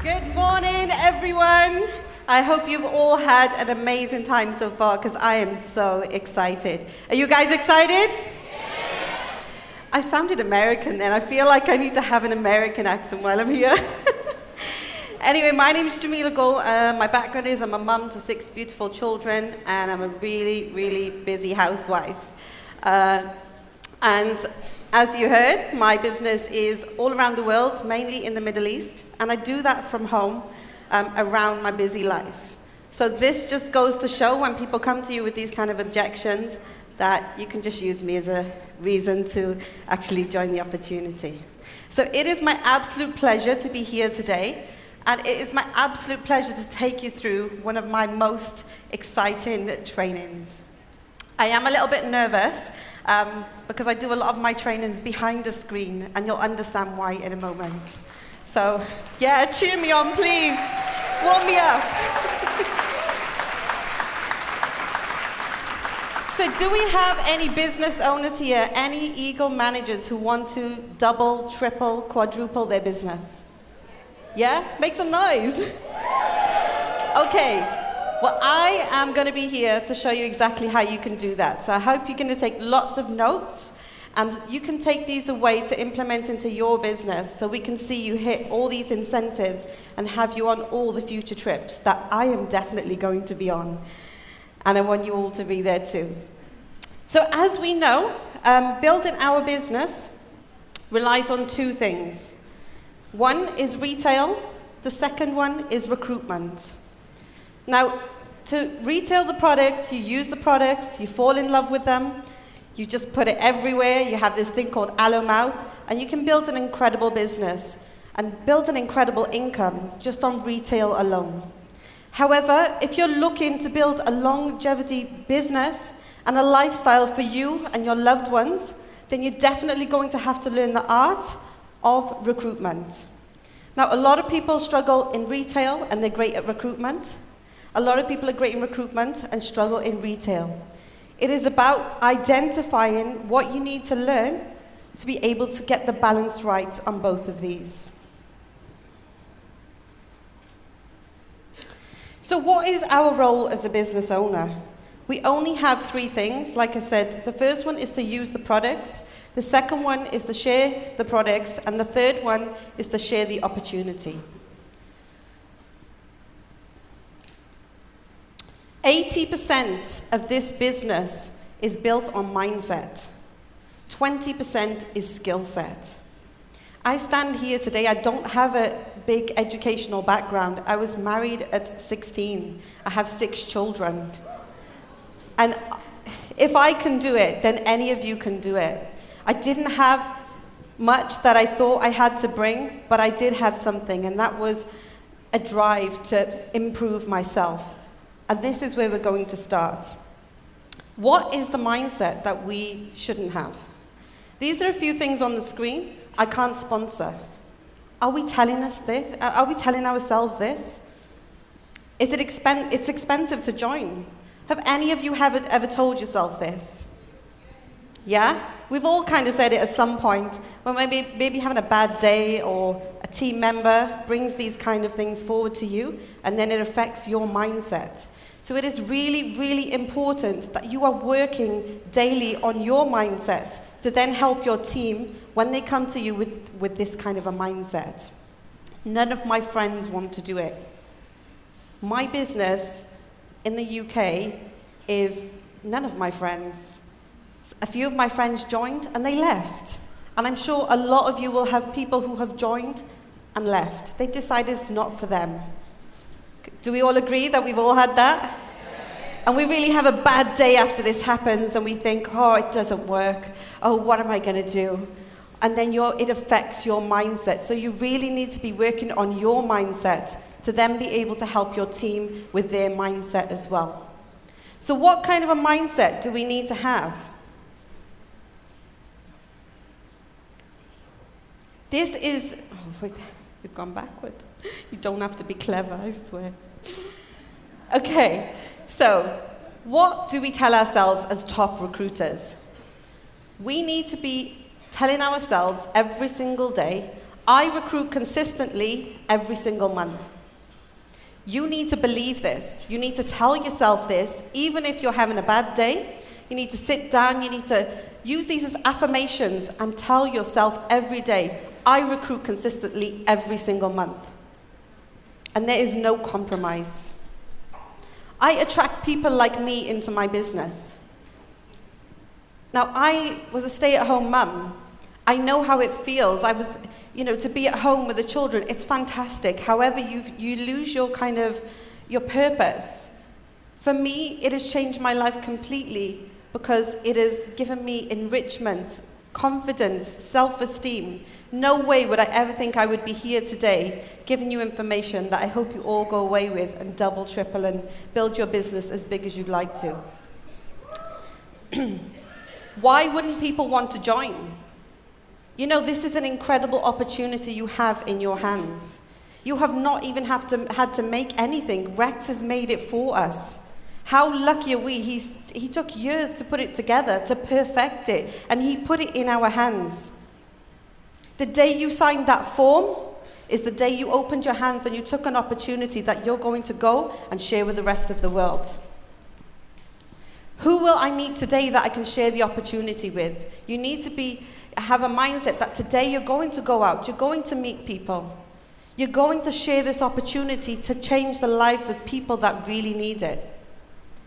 Good morning, everyone. I hope you've all had an amazing time so far, because I am so excited. Are you guys excited? Yeah. I sounded American then. I feel like I need to have an American accent while I'm here. Anyway, my name is Jamila Gul. My background is I'm a mum to 6 beautiful children, and I'm a really, really busy housewife. And as you heard, my business is all around the world, mainly in the Middle East, and I do that from home around my busy life. So this just goes to show when people come to you with these kind of objections that you can just use me as a reason to actually join the opportunity. So it is my absolute pleasure to be here today, and it is my absolute pleasure to take you through one of my most exciting trainings. I am a little bit nervous because I do a lot of my trainings behind the screen, and you'll understand why in a moment. So, yeah, cheer me on, please. Warm me up. So do we have any business owners here, any ego managers who want to double, triple, quadruple their business? Yeah? Make some noise. Okay. Well, I am going to be here to show you exactly how you can do that. So I hope you're going to take lots of notes, and you can take these away to implement into your business so we can see you hit all these incentives and have you on all the future trips that I am definitely going to be on. And I want you all to be there too. So as we know, building our business relies on 2 things. One is retail. The second one is recruitment. Now, to retail the products, you use the products, you fall in love with them, you just put it everywhere, you have this thing called allo mouth, and you can build an incredible business and build an incredible income just on retail alone. However, if you're looking to build a longevity business and a lifestyle for you and your loved ones, then you're definitely going to have to learn the art of recruitment. Now, a lot of people struggle in retail and they're great at recruitment. A lot of people are great in recruitment and struggle in retail. It is about identifying what you need to learn to be able to get the balance right on both of these. So what is our role as a business owner? We only have 3 things. Like I said, the first one is to use the products. The second one is to share the products. And the third one is to share the opportunity. 80% of this business is built on mindset. 20% is skill set. I stand here today, I don't have a big educational background. I was married at 16. I have 6 children. And if I can do it, then any of you can do it. I didn't have much that I thought I had to bring, but I did have something, and that was a drive to improve myself. And this is where we're going to start. What is the mindset that we shouldn't have? These are a few things on the screen. I can't sponsor. Are we telling us this? Are we telling ourselves this? It's expensive to join. Have any of you ever told yourself this? Yeah? We've all kind of said it at some point, when maybe having a bad day or a team member brings these kind of things forward to you, and then it affects your mindset. So it is really, really important that you are working daily on your mindset to then help your team when they come to you with this kind of a mindset. None of my friends want to do it. My business in the UK is none of my friends. A few of my friends joined and they left. And I'm sure a lot of you will have people who have joined and left. They've decided it's not for them. Do we all agree that we've all had that? And we really have a bad day after this happens and we think, oh, it doesn't work. Oh, what am I going to do? And then it affects your mindset. So you really need to be working on your mindset to then be able to help your team with their mindset as well. So what kind of a mindset do we need to have? This is, oh, wait, we've gone backwards. You don't have to be clever, I swear. Okay, so what do we tell ourselves as top recruiters? We need to be telling ourselves every single day, I recruit consistently every single month. You need to believe this. You need to tell yourself this, even if you're having a bad day. You need to sit down, you need to use these as affirmations and tell yourself every day, I recruit consistently every single month. And there is no compromise. I attract people like me into my business. Now, I was a stay-at-home mum. I know how it feels. To be at home with the children, it's fantastic. However, you lose your purpose. For me, it has changed my life completely because it has given me enrichment, confidence, self-esteem. No way would I ever think I would be here today giving you information that I hope you all go away with and double, triple, and build your business as big as you'd like to. Why wouldn't people want to join? This is an incredible opportunity you have in your hands. You have not even had to make anything. Rex has made it for us. How lucky are we? He took years to put it together, to perfect it, and he put it in our hands. The day you signed that form is the day you opened your hands and you took an opportunity that you're going to go and share with the rest of the world. Who will I meet today that I can share the opportunity with? You need to have a mindset that today you're going to go out, you're going to meet people. You're going to share this opportunity to change the lives of people that really need it.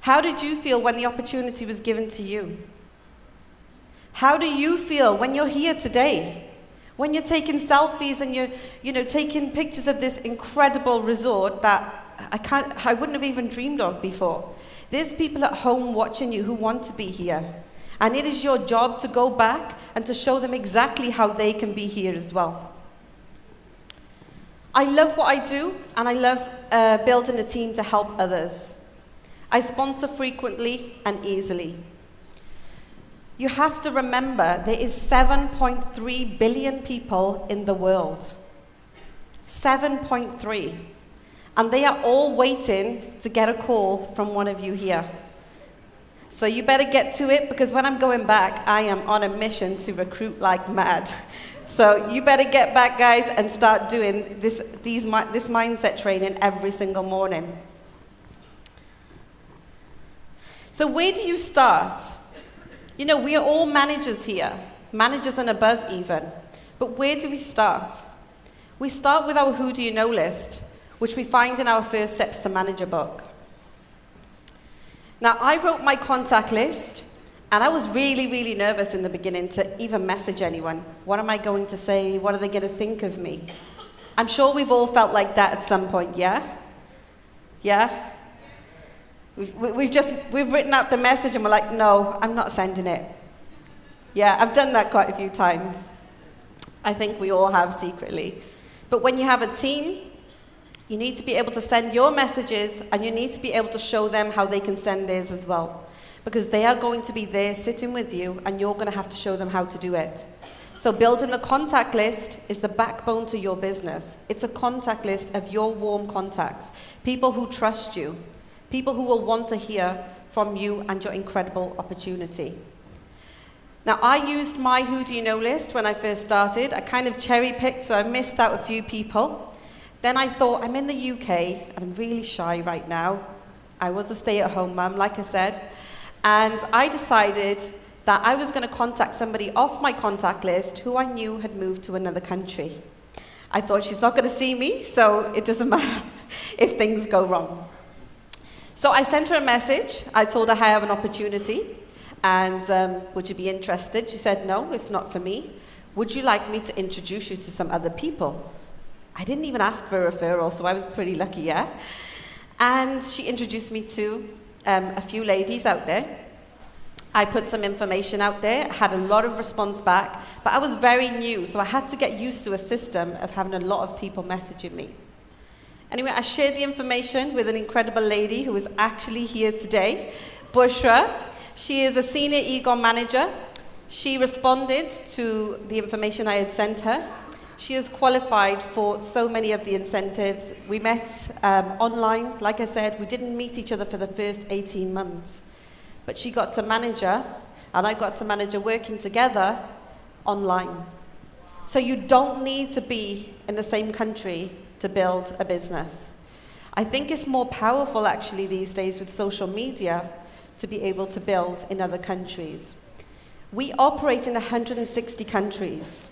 How did you feel when the opportunity was given to you? How do you feel when you're here today? When you're taking selfies and you're taking pictures of this incredible resort that I wouldn't have even dreamed of before. There's people at home watching you who want to be here. And it is your job to go back and to show them exactly how they can be here as well. I love what I do, and I love building a team to help others. I sponsor frequently and easily. You have to remember there is 7.3 billion people in the world. 7.3. And they are all waiting to get a call from one of you here. So you better get to it, because when I'm going back, I am on a mission to recruit like mad. So you better get back, guys, and start doing this mindset training every single morning. So where do you start? We are all managers here, managers and above even. But where do we start? We start with our Who Do You Know list, which we find in our First Steps to Manager book. Now, I wrote my contact list, and I was really, really nervous in the beginning to even message anyone. What am I going to say? What are they going to think of me? I'm sure we've all felt like that at some point, yeah? Yeah? We've written out the message and we're like, no, I'm not sending it. Yeah, I've done that quite a few times. I think we all have secretly. But when you have a team, you need to be able to send your messages, and you need to be able to show them how they can send theirs as well. Because they are going to be there sitting with you, and you're going to have to show them how to do it. So building a contact list is the backbone to your business. It's a contact list of your warm contacts, people who trust you, people who will want to hear from you and your incredible opportunity. Now, I used my Who Do You Know list when I first started. I kind of cherry-picked, so I missed out a few people. Then I thought, I'm in the UK, and I'm really shy right now. I was a stay-at-home mum, like I said. And I decided that I was going to contact somebody off my contact list who I knew had moved to another country. I thought, she's not going to see me, so it doesn't matter if things go wrong. So I sent her a message. I told her I have an opportunity, and would you be interested? She said, no, it's not for me. Would you like me to introduce you to some other people? I didn't even ask for a referral, so I was pretty lucky, yeah? And she introduced me to a few ladies out there. I put some information out there, had a lot of response back, but I was very new, so I had to get used to a system of having a lot of people messaging me. Anyway, I shared the information with an incredible lady who is actually here today, Bushra. She is a senior e-com manager. She responded to the information I had sent her. She is qualified for so many of the incentives. We met online. Like I said, we didn't meet each other for the first 18 months. But she got to manager, and I got to manager working together online. So you don't need to be in the same country to build a business. I think it's more powerful actually these days with social media to be able to build in other countries. We operate in 160 countries.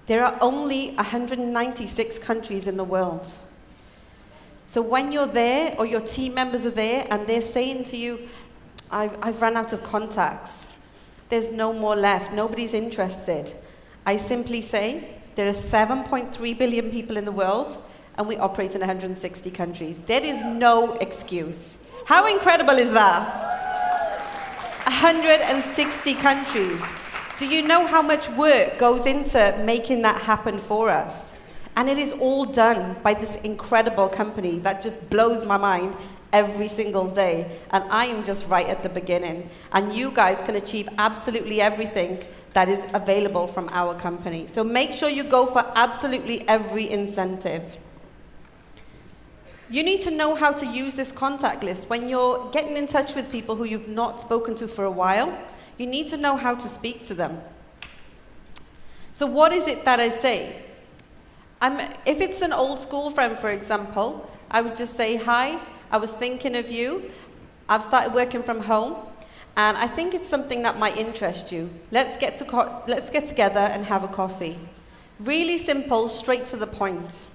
There are only 196 countries in the world. So when you're there or your team members are there and they're saying to you, I've run out of contacts, there's no more left, nobody's interested, I simply say, there are 7.3 billion people in the world and we operate in 160 countries. There is no excuse. How incredible is that? 160 countries. Do you know how much work goes into making that happen for us? And it is all done by this incredible company that just blows my mind every single day. And I am just right at the beginning. And you guys can achieve absolutely everything that is available from our company. So make sure you go for absolutely every incentive. You need to know how to use this contact list. When you're getting in touch with people who you've not spoken to for a while, you need to know how to speak to them. So what is it that I say? If it's an old school friend, for example, I would just say, hi, I was thinking of you. I've started working from home, and I think it's something that might interest you. Let's get together and have a coffee. Really simple, straight to the point.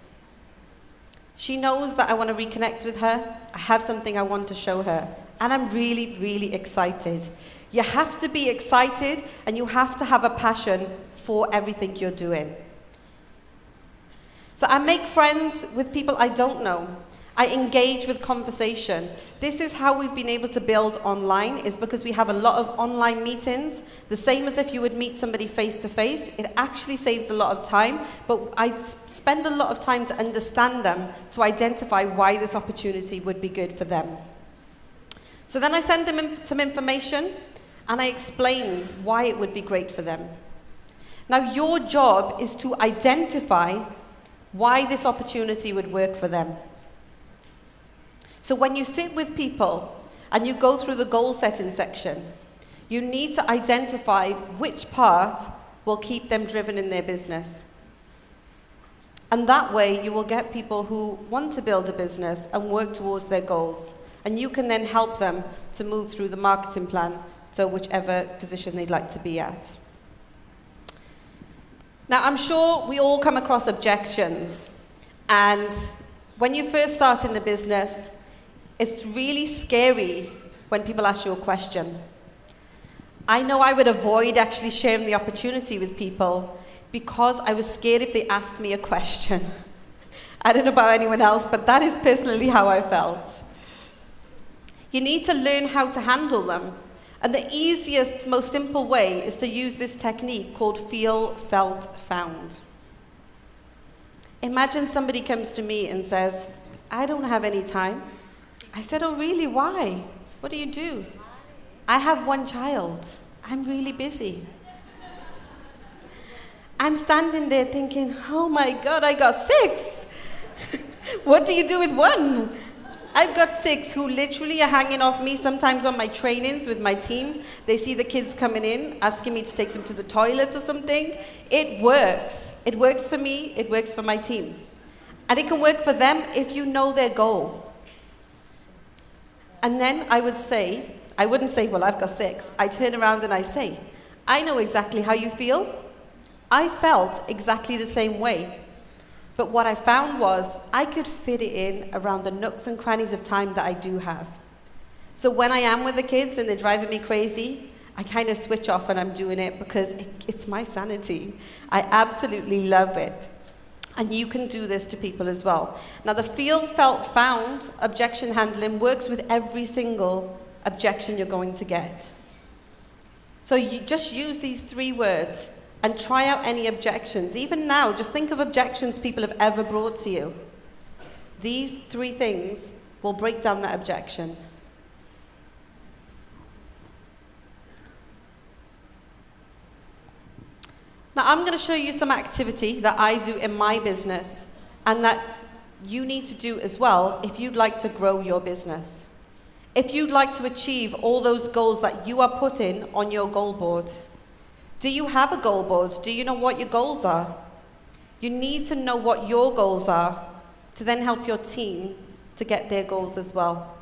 She knows that I want to reconnect with her. I have something I want to show her. And I'm really, really excited. You have to be excited and you have to have a passion for everything you're doing. So I make friends with people I don't know. I engage with conversation. This is how we've been able to build online, is because we have a lot of online meetings, the same as if you would meet somebody face to face. It actually saves a lot of time, but I spend a lot of time to understand them, to identify why this opportunity would be good for them. So then I send them some information and I explain why it would be great for them. Now your job is to identify why this opportunity would work for them. So when you sit with people and you go through the goal setting section, you need to identify which part will keep them driven in their business. And that way you will get people who want to build a business and work towards their goals. And you can then help them to move through the marketing plan to whichever position they'd like to be at. Now, I'm sure we all come across objections. And when you first start in the business, it's really scary when people ask you a question. I know I would avoid actually sharing the opportunity with people because I was scared if they asked me a question. I don't know about anyone else, but that is personally how I felt. You need to learn how to handle them. And the easiest, most simple way is to use this technique called feel, felt, found. Imagine somebody comes to me and says, I don't have any time. I said, oh really, why? What do you do? I have one child. I'm really busy. I'm standing there thinking, oh my God, I got 6. What do you do with one? I've got 6 who literally are hanging off me sometimes on my trainings with my team. They see the kids coming in, asking me to take them to the toilet or something. It works. It works for me, it works for my team. And it can work for them if you know their goal. And then I wouldn't say, well, I've got 6. I turn around and I say, I know exactly how you feel. I felt exactly the same way. But what I found was I could fit it in around the nooks and crannies of time that I do have. So when I am with the kids and they're driving me crazy, I kind of switch off and I'm doing it because it's my sanity. I absolutely love it. And you can do this to people as well. Now the feel, felt, found objection handling works with every single objection you're going to get. So you just use these 3 words and try out any objections. Even now, just think of objections people have ever brought to you. These 3 things will break down that objection. Now I'm going to show you some activity that I do in my business and that you need to do as well if you'd like to grow your business. If you'd like to achieve all those goals that you are putting on your goal board. Do you have a goal board? Do you know what your goals are? You need to know what your goals are to then help your team to get their goals as well.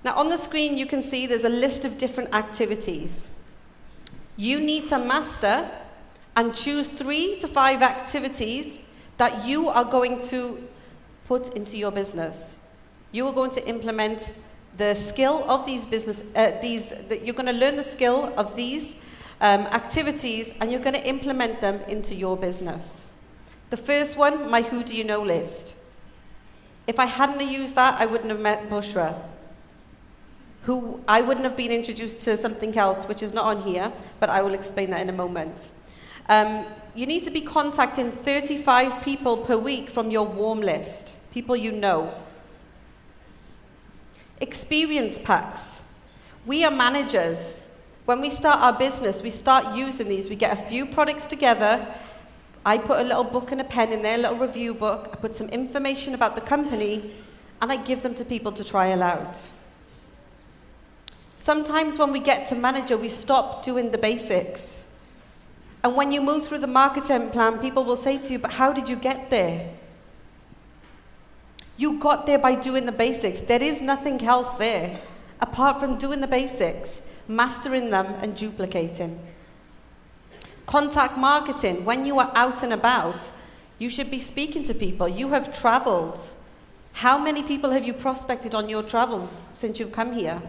Now on the screen you can see there's a list of different activities. You need to master and choose 3 to 5 activities that you are going to put into your business. You are going to implement the skill of these you're going to learn the skill of these activities, and you're going to implement them into your business. The first one, my who do you know list. If I hadn't used that, I wouldn't have met Bushra. I wouldn't have been introduced to something else, which is not on here, but I will explain that in a moment. You need to be contacting 35 people per week from your warm list, people you know. Experience packs. We are managers. When we start our business, we start using these. We get a few products together. I put a little book and a pen in there, a little review book. I put some information about the company, and I give them to people to trial out. Sometimes when we get to manager, we stop doing the basics. And when you move through the marketing plan, people will say to you, but how did you get there? You got there by doing the basics. There is nothing else there apart from doing the basics, mastering them and duplicating. Contact marketing. When you are out and about, you should be speaking to people. You have traveled. How many people have you prospected on your travels since you've come here?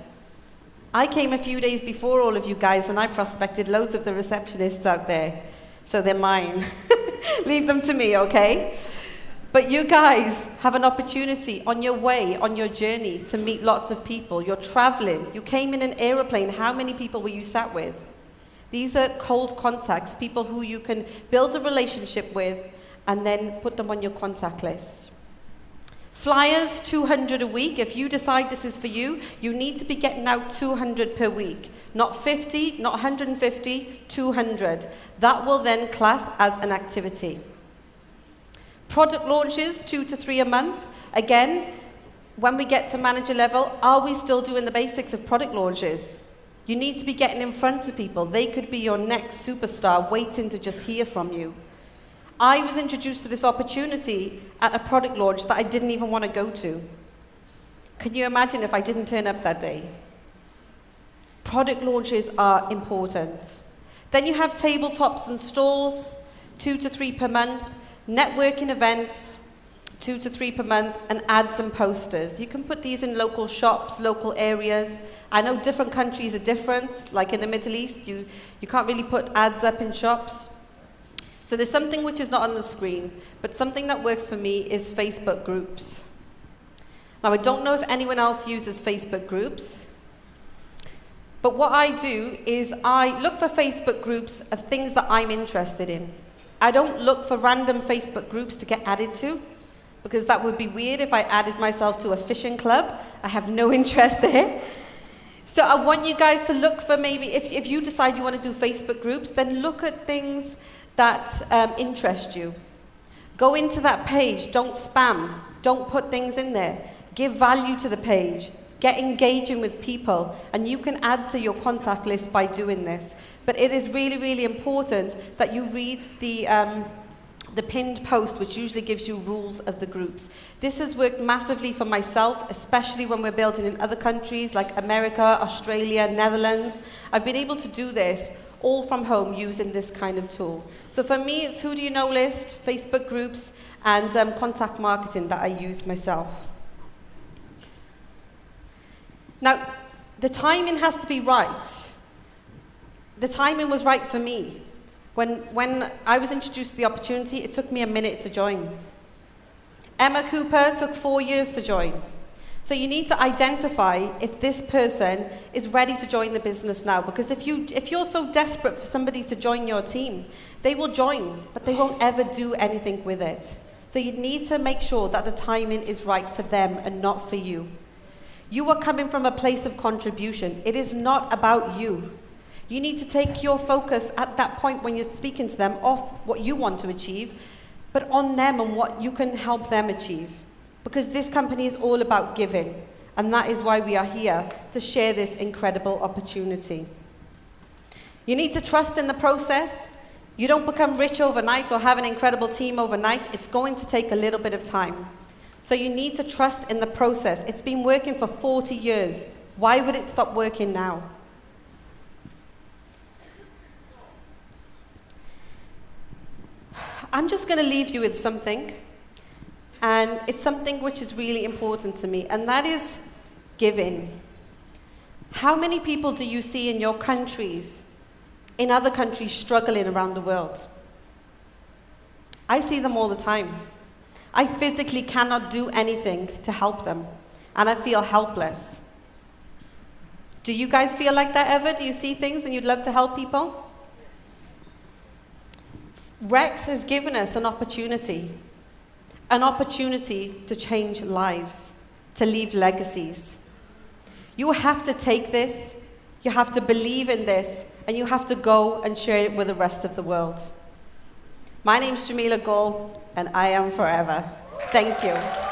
I came a few days before all of you guys, and I prospected loads of the receptionists out there. So they're mine. Leave them to me, okay? But you guys have an opportunity on your way, on your journey, to meet lots of people. You're traveling. You came in an aeroplane. How many people were you sat with? These are cold contacts, people who you can build a relationship with and then put them on your contact list. Flyers, 200 a week. If you decide this is for you, you need to be getting out 200 per week. Not 50, not 150, 200. That will then class as an activity. Product launches, 2 to 3 a month. Again, when we get to manager level, are we still doing the basics of product launches? You need to be getting in front of people. They could be your next superstar waiting to just hear from you. I was introduced to this opportunity at a product launch that I didn't even want to go to. Can you imagine if I didn't turn up that day? Product launches are important. Then you have tabletops and stalls, 2 to 3 per month, networking events, 2 to 3 per month, and ads and posters. You can put these in local shops, local areas. I know different countries are different, like in the Middle East, you can't really put ads up in shops. So there's something which is not on the screen, but something that works for me is Facebook groups. Now, I don't know if anyone else uses Facebook groups, but what I do is I look for Facebook groups of things that I'm interested in. I don't look for random Facebook groups to get added to, because that would be weird if I added myself to a fishing club. I have no interest there. So I want you guys to look for maybe, if you decide you want to do Facebook groups, then look at things that interest you. Go into that page, don't spam, don't put things in there. Give value to the page, get engaging with people, and you can add to your contact list by doing this. But it is really, really important that you read the pinned post, which usually gives you rules of the groups. This has worked massively for myself, especially when we're building in other countries like America, Australia, Netherlands. I've been able to do this all from home using this kind of tool. So for me, it's who do you know list, Facebook groups, and contact marketing that I use myself. Now, the timing has to be right. The timing was right for me. When I was introduced to the opportunity, it took me a minute to join. Emma Cooper took 4 years to join. So you need to identify if this person is ready to join the business now, because if you're so desperate for somebody to join your team, they will join, but they won't ever do anything with it. So you need to make sure that the timing is right for them and not for you. You are coming from a place of contribution. It is not about you. You need to take your focus at that point when you're speaking to them off what you want to achieve, but on them and what you can help them achieve. Because this company is all about giving, and that is why we are here, to share this incredible opportunity. You need to trust in the process. You don't become rich overnight or have an incredible team overnight. It's going to take a little bit of time. So you need to trust in the process. It's been working for 40 years. Why would it stop working now? I'm just going to leave you with something. And it's something which is really important to me, and that is giving. How many people do you see in your countries, in other countries, struggling around the world? I see them all the time. I physically cannot do anything to help them, and I feel helpless. Do you guys feel like that ever? Do you see things and you'd love to help people? Rex has given us an opportunity to change lives, to leave legacies. You have to take this, you have to believe in this, and you have to go and share it with the rest of the world. My name's Jamila Gul, and I am forever. Thank you.